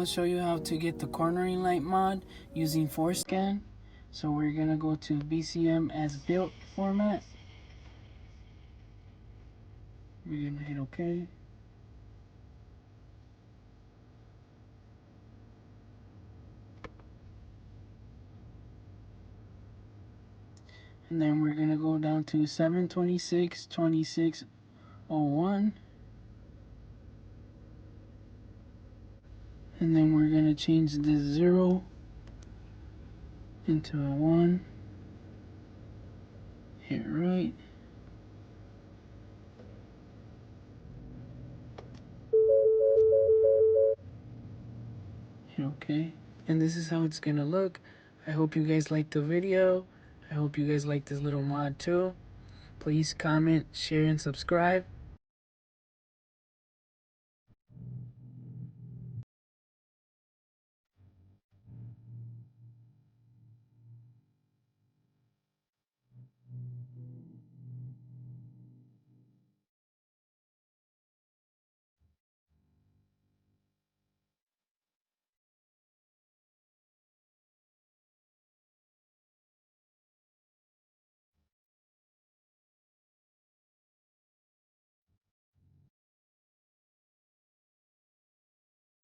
to show you how to get the cornering light mod using forescan. So we're going to go to BCM as built format. We're going to hit OK. And then we're going to go down to 726.26.01. And then we're going to change this 0 into a 1. Hit right. Hit OK. And this is how it's going to look. I hope you guys liked the video. I hope you guys like this little mod too. Please comment, share, and subscribe.